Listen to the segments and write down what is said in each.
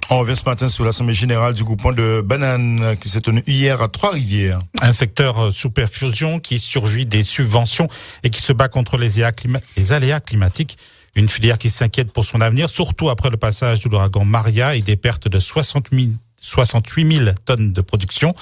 On revient ce matin sur l'Assemblée générale du groupement de bananes qui s'est tenue hier à Trois-Rivières. Un secteur sous perfusion qui survit des subventions et qui se bat contre les aléas climatiques. Une filière qui s'inquiète pour son avenir, surtout après le passage de l'ouragan Maria et des pertes de 68 000 tonnes de production.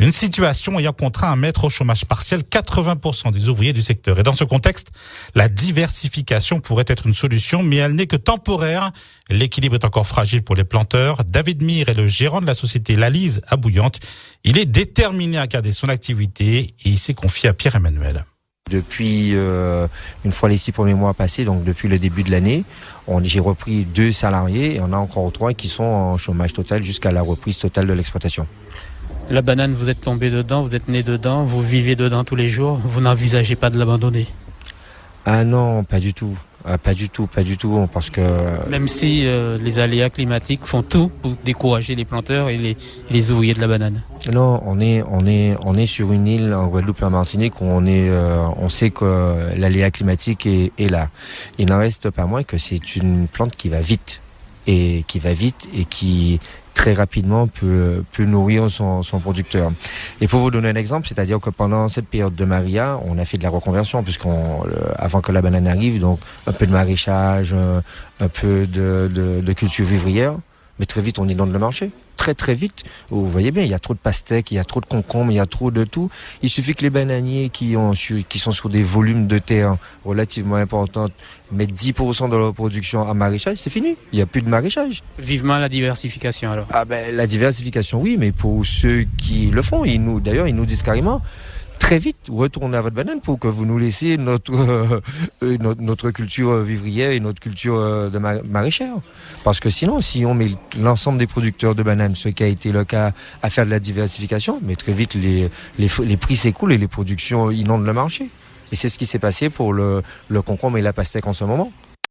Une situation ayant contraint à mettre au chômage partiel 80% des ouvriers du secteur. Et dans ce contexte, la diversification pourrait être une solution, mais elle n'est que temporaire. L'équilibre est encore fragile pour les planteurs. David Mir est le gérant de la société Lalise à Bouillante. Il est déterminé à garder son activité et il s'est confié à Pierre-Emmanuel. Depuis une fois les 6 premiers mois passés, donc depuis le début de l'année, j'ai repris 2 salariés et on a encore 3 qui sont en chômage total jusqu'à la reprise totale de l'exploitation. La banane, vous êtes tombé dedans, vous êtes né dedans, vous vivez dedans tous les jours, vous n'envisagez pas de l'abandonner? Ah non, pas du tout. Pas du tout, parce que... Même si les aléas climatiques font tout pour décourager les planteurs et les ouvriers de la banane. Non, on est sur une île en Guadeloupe et en Martinique où on sait que l'aléa climatique est là. Il n'en reste pas moins que c'est une plante qui va vite et qui très rapidement peut nourrir son producteur. Et pour vous donner un exemple, c'est-à-dire que pendant cette période de Maria, on a fait de la reconversion avant que la banane arrive, donc un peu de maraîchage, un peu de culture vivrière, mais très vite on inonde le marché. Très vite. Vous voyez bien, il y a trop de pastèques, il y a trop de concombres, il y a trop de tout. Il suffit que les bananiers qui sont sur des volumes de terre relativement importants mettent 10% de leur production en maraîchage, c'est fini. Il n'y a plus de maraîchage. Vivement la diversification alors. La diversification, oui, mais pour ceux qui le font, ils nous disent carrément très vite, retournez à votre banane pour que vous nous laissiez notre culture vivrière et notre culture de maraîchère. Parce que sinon, si on met l'ensemble des producteurs de bananes, ce qui a été le cas à faire de la diversification, mais très vite les prix s'écoulent et les productions inondent le marché. Et c'est ce qui s'est passé pour le concombre et la pastèque en ce moment.